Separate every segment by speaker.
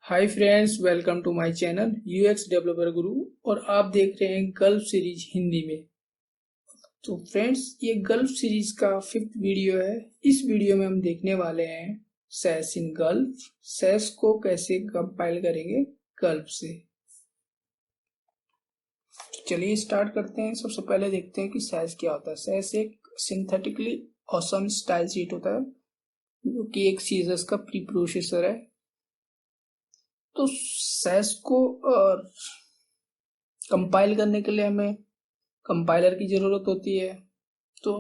Speaker 1: Hi friends, welcome to my channel UX developer guru. और आप देख रहे हैं गल्फ सीरीज हिंदी में। तो फ्रेंड्स, ये गल्फ सीरीज का 5th वीडियो है। इस वीडियो में हम देखने वाले हैं सैस इन गल्फ। सैस को कैसे कंपाइल करेंगे गल्फ से। चलिए स्टार्ट करते हैं। सबसे पहले देखते हैं कि सैस क्या होता है। सैस एक सिंथेटिकली ऑसम स्टाइल शीट होता है जो कि एक सीजर्स का प्री प्रोसेसर है। तो सैस को कंपाइल करने के लिए हमें कंपाइलर की जरूरत होती है। तो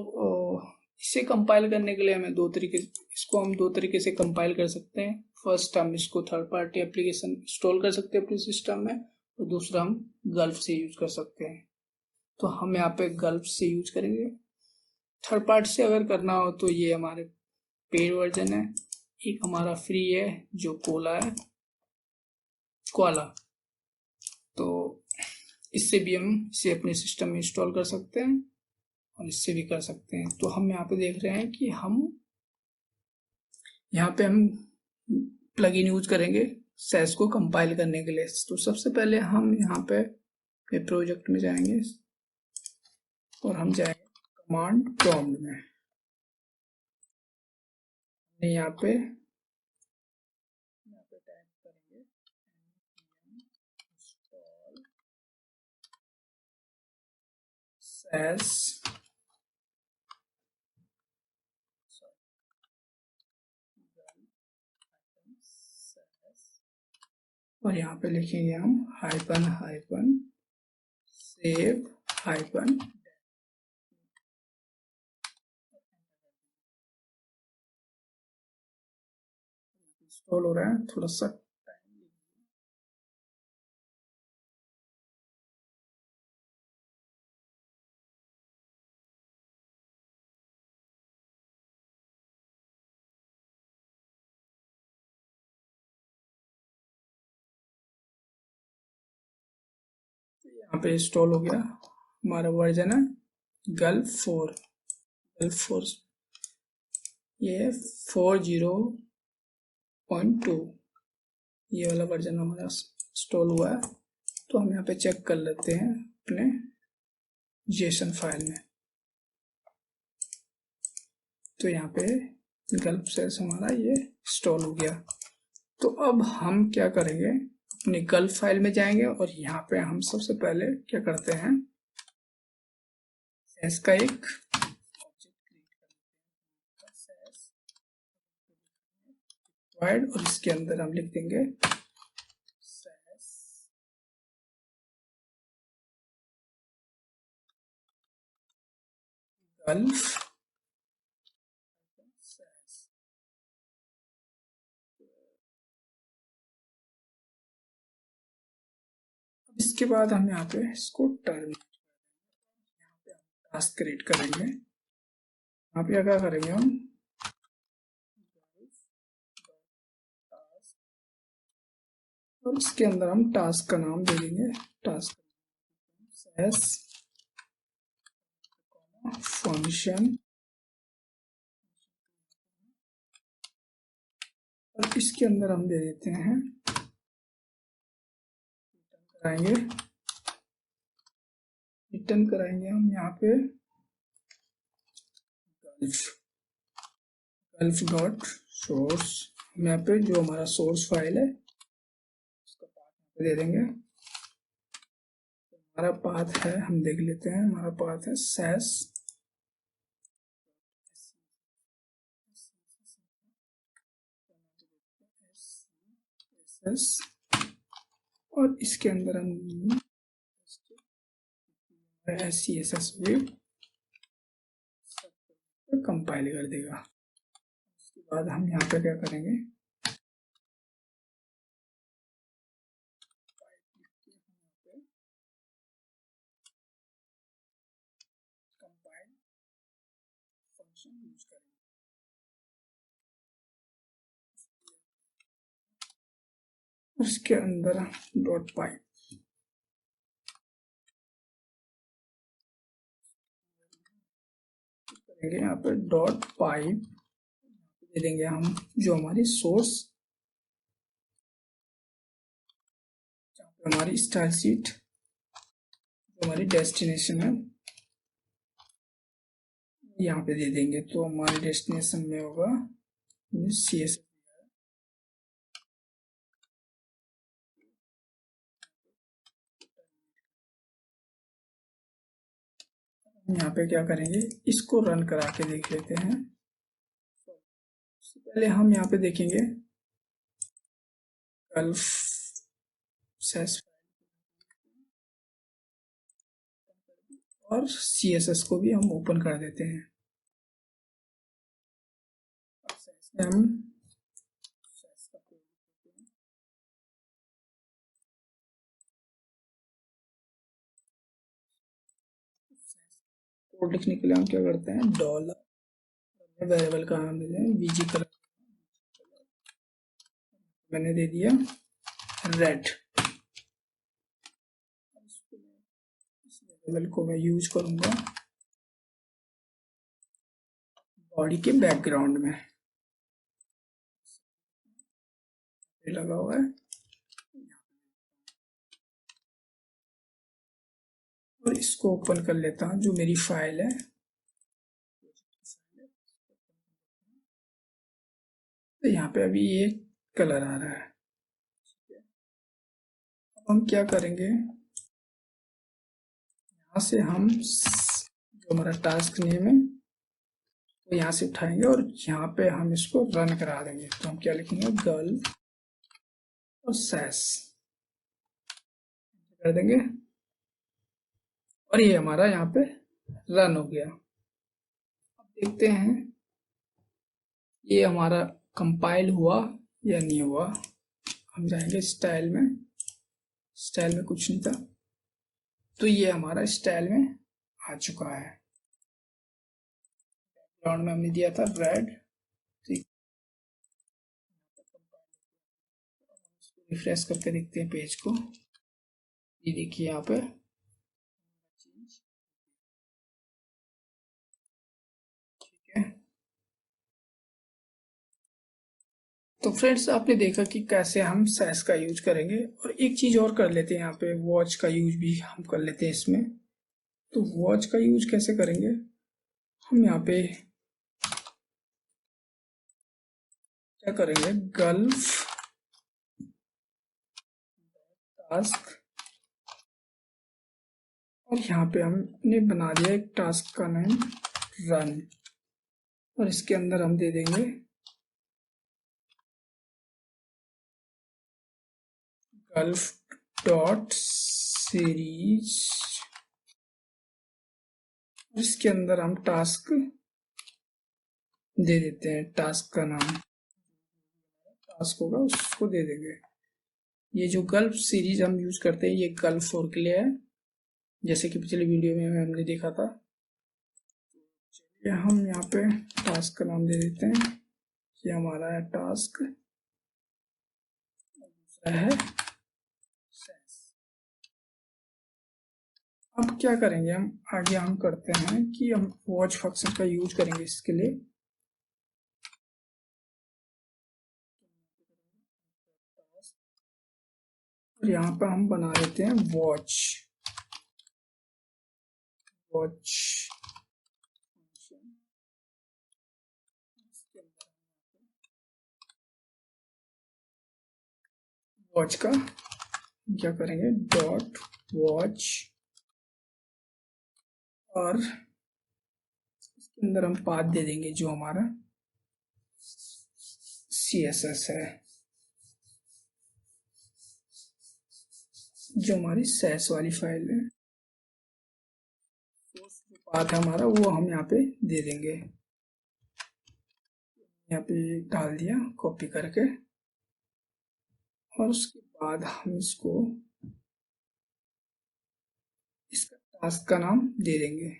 Speaker 1: इसे कंपाइल करने के लिए हमें इसको हम दो तरीके से कंपाइल कर सकते हैं। फर्स्ट, हम इसको थर्ड पार्टी एप्लीकेशन इंस्टॉल कर सकते हैं अपने सिस्टम में, और दूसरा हम गल्फ से यूज कर सकते हैं। तो हम यहाँ पे गल्फ से यूज करेंगे। थर्ड पार्टी से अगर करना हो तो ये हमारे पेड वर्जन है। एक हमारा फ्री है जो कोला। तो इससे भी हम इसे अपने सिस्टम में इंस्टॉल कर सकते हैं और इससे भी कर सकते हैं। तो हम यहाँ पे देख रहे हैं कि हम प्लगइन यूज करेंगे सैस को कंपाइल करने के लिए। तो सबसे पहले हम यहाँ पे प्रोजेक्ट में जाएंगे और हम जाएंगे कमांड प्रॉम्प्ट में। यहाँ पे टाइप करेंगे इंस्टॉल सैस और यहाँ पे लिखेंगे हम hyphen hyphen save hyphen. Install हो रहा है, थोड़ा सा टाइम लगेगा। यहाँ पे इंस्टॉल हो गया। हमारा वर्जन है गल्फ 4। गल्फ 4 ये 40.2 ये वाला वर्जन हमारा इंस्टॉल हुआ है। तो हम यहाँ पे चेक कर लेते हैं अपने जेसन फाइल में। तो यहाँ पे गल्फ सेल्स हमारा ये इंस्टॉल हो गया। तो अब हम क्या करेंगे, अपनी गल्फ फाइल में जाएंगे और यहाँ पे हम सबसे पहले क्या करते हैं, सैस का एक ऑब्जेक्ट क्रिएट करते हैं और इसके अंदर हम लिख देंगे सैस गल्फ सैस। अब इसके बाद हम यहाँ पे इसको टर्मिनेट, यहाँ पे हम टास्क क्रिएट करेंगे। यहाँ पे क्या करेंगे हम, और इसके अंदर हम टास्क का नाम दे देंगे टास्क सैस फंक्शन। और इसके अंदर हम दे देते हैं, रिटर्न कराएंगे हम यहाँ पे गल्फ डॉट सोर्स। हम यहाँ पे जो हमारा सोर्स फाइल है उसका पाथ दे देंगे। तो हमारा पाथ है, हम देख लेते हैं, हमारा पाथ है सैस और इसके अंदर हम SCSS कंपाइल कर देगा। उसके बाद हम यहाँ पे क्या करेंगे, कंपाइल फंक्शन यूज करेंगे। उसके अंदर डॉट पाइप करेंगे। यहाँ पे डॉट पाइप दे देंगे हम जो हमारी सोर्स हमारी स्टाइल शीट हमारी डेस्टिनेशन है यहाँ पे दे देंगे, तो हमारे डेस्टिनेशन में होगा CS। यहाँ पे क्या करेंगे, इसको रन करा के देख लेते हैं। पहले हम यहाँ पे देखेंगे गल्फ सेस और CSS को भी हम ओपन कर देते हैं। हम कोड लिखने के लिए हम क्या करते हैं, डॉलर वेरिएबल का नाम देते हैं VG कलर, मैंने दे दिया रेड। इस वेरिएबल को मैं यूज करूंगा बॉडी के बैकग्राउंड में, लगा हुआ है, और इसको ओपन कर लेता हूँ जो मेरी फाइल है। तो यहाँ पे अभी ये कलर आ रहा है। अब हम क्या करेंगे, यहाँ से हम जो हमारा टास्क नेम है वो यहाँ से उठाएंगे और यहाँ पे हम इसको रन करा देंगे। तो हम क्या लिखेंगे, गल्प और सैस कर देंगे और ये हमारा यहाँ पे रन हो गया। अब देखते हैं ये हमारा कंपाइल हुआ या नहीं हुआ। हम जाएंगे स्टाइल में, स्टाइल में कुछ नहीं था, तो ये हमारा स्टाइल में आ चुका है। बैकग्राउंड में हमने दिया था रेड, ठीक। रिफ्रेश करके देखते हैं पेज को, ये देखिए यहाँ पे ठीक है। तो फ्रेंड्स आपने देखा कि कैसे हम सैस का यूज करेंगे, और एक चीज और कर लेते हैं, यहाँ पे वॉच का यूज भी हम कर लेते हैं इसमें। तो वॉच का यूज कैसे करेंगे, हम यहाँ पे क्या करेंगे, गल्फ टास्क, और यहाँ पे हमने बना दिया एक टास्क का नाम रन, और इसके अंदर हम दे देंगे गल्फ डॉट सीरीज, इसके अंदर हम टास्क दे देते हैं, टास्क का नाम टास्क होगा उसको दे देंगे। ये जो गल्फ सीरीज हम यूज करते हैं ये गल्फ 4 के लिए है, जैसे कि पिछले वीडियो में हमने देखा था। चलिए हम यहाँ पे टास्क का नाम दे देते हैं, ये हमारा है टास्क, दूसरा है सेस। अब क्या करेंगे, हम आगे हम करते हैं कि हम वॉच फंक्शन का यूज करेंगे इसके लिए। और यहाँ पर हम बना देते हैं वॉच वॉच वॉच का क्या करेंगे, डॉट वॉच, और इसके अंदर हम पाथ दे देंगे जो हमारा CSS है, जो हमारी सैस वाली फाइल है। जो पाथ है हमारा वो हम यहाँ पे दे देंगे, यहाँ पे डाल दिया कॉपी करके, और उसके बाद हम इसको इसका टास्क का नाम दे देंगे।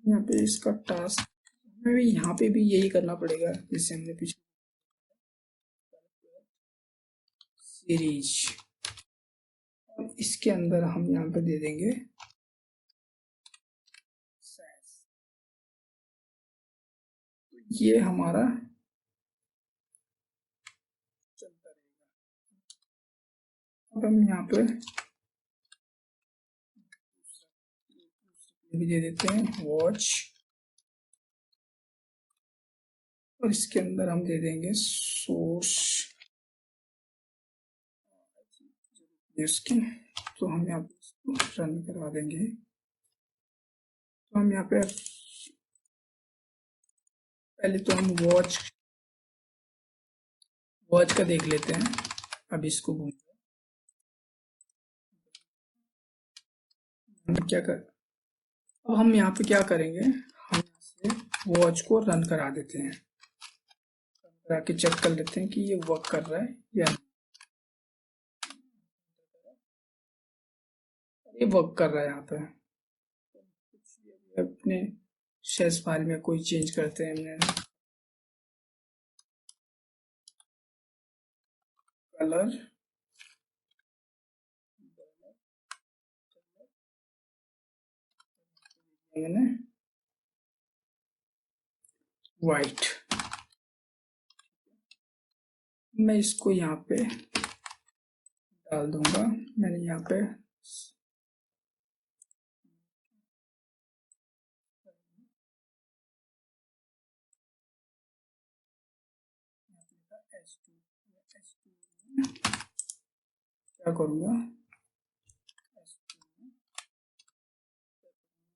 Speaker 1: यहाँ पे इसका टास्क हमें भी यहाँ पे भी यही करना पड़ेगा जैसे हमने पिछले सीरीज, और इसके अंदर हम यहाँ पे दे देंगे ये हमारा चलता रहेगा। अब हम यहाँ पे भी दे देते हैं वॉच, और इसके अंदर हम दे देंगे सोर्स इसकी। तो हम यहाँ पे इसको रन करवा देंगे। तो हम यहाँ पे पहले तो हम वॉच का देख लेते हैं। अब इसको भूल क्या कर, अब हम यहाँ पे क्या करेंगे, हम यहाँ से वॉच को रन करा देते हैं, रन करा के चेक कर लेते हैं कि ये वर्क कर रहा है या नहीं। ये वर्क कर रहा है। यहाँ पे अपने सेस फाइल में कोई चेंज करते हैं, हमने कलर मैंने वाइट, मैं इसको यहाँ पे डाल दूंगा। मैंने यहाँ पे क्या करूँगा,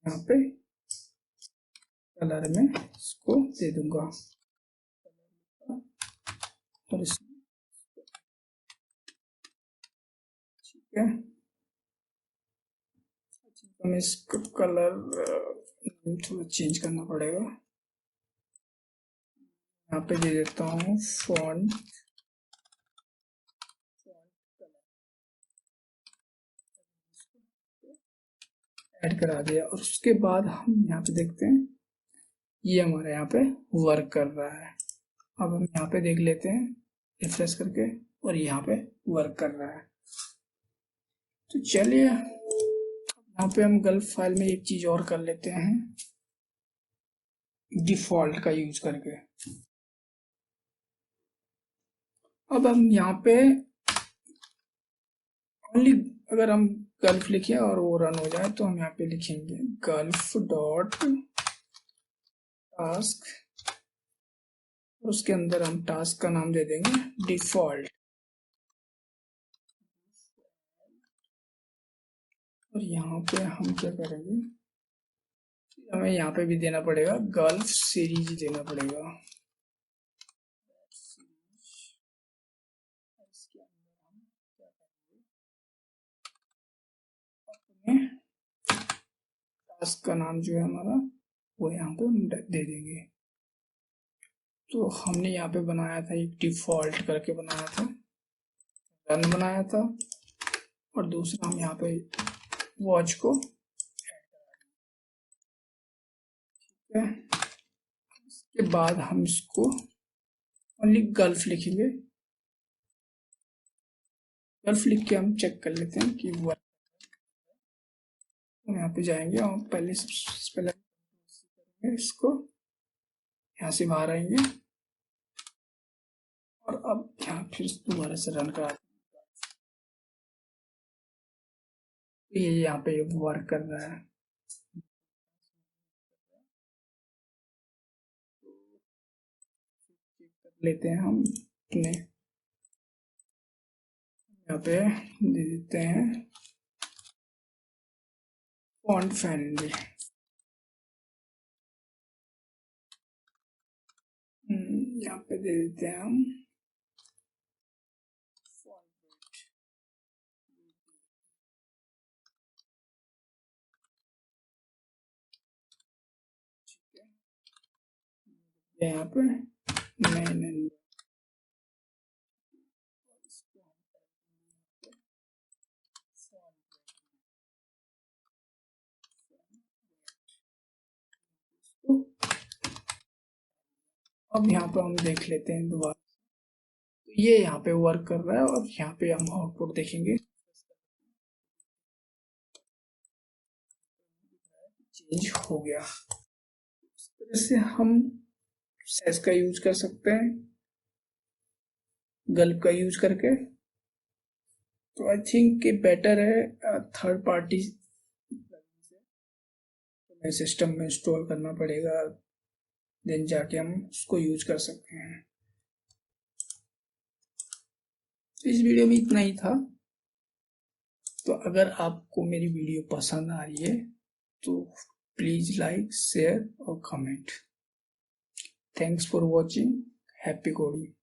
Speaker 1: यहाँ पे कलर में इसको दे दूंगा, और इसमें ठीक है। हमें इसका कलर थोड़ा चेंज करना पड़ेगा। यहाँ पे दे देता हूँ फॉन्ट ऐड करा दिया, और उसके बाद हम यहाँ पे देखते हैं ये हमारे यहाँ पे वर्क कर रहा है। अब हम यहाँ पे देख लेते हैं रिफ्रेश करके, और यहाँ पे वर्क कर रहा है। तो चलिए यहाँ पे हम गल्फ फाइल में एक चीज और कर लेते हैं, डिफॉल्ट का यूज करके। अब हम यहाँ पे ओनली अगर हम गल्फ लिखे और वो रन हो जाए, तो हम यहाँ पे लिखेंगे गल्फ डॉट टास्क, और उसके अंदर हम टास्क का नाम दे देंगे डिफॉल्ट, और यहाँ पे हम क्या करेंगे, हमें यहाँ पे भी देना पड़ेगा गल्फ सीरीज देना पड़ेगा। इसके अंदर हम क्या करेंगे, अपने टास्क का नाम जो है हमारा वो यहाँ पे दे देंगे। तो हमने यहाँ पे बनाया था एक डिफॉल्ट करके बनाया था, रन बनाया था, और दूसरा हम यहाँ पे वॉच को ठीक है। इसके बाद हम इसको ओनली गल्फ लिखेंगे, गल्फ लिख के हम चेक कर लेते हैं कि वो हम यहाँ पे जाएंगे और पहले सबसे पहले इसको यहाँ से बाहर आएंगे, और अब यहाँ फिर दोबारा से रन करा, ये यहाँ पे वर्क कर रहा है। लेते हैं हम अपने यहाँ पे दे देते हैं फॉन्ट फ्रेंडली, यहाँ पे दे देते हैं हम यहाँ पे मैन, अब यहाँ पे हम देख लेते हैं दोबारा, तो ये यहाँ पे वर्क कर रहा है, और यहाँ पे हम आउटपुट देखेंगे चेंज हो गया। इस तरह से हम सेस का यूज कर सकते हैं गल्प का यूज करके। तो आई थिंक बेटर है थर्ड पार्टी सिस्टम में इंस्टॉल करना पड़ेगा, देन जाके हम उसको यूज कर सकते हैं। इस वीडियो में इतना ही था। तो अगर आपको मेरी वीडियो पसंद आ रही है तो प्लीज लाइक, शेयर और comment. Thanks for watching. Happy coding.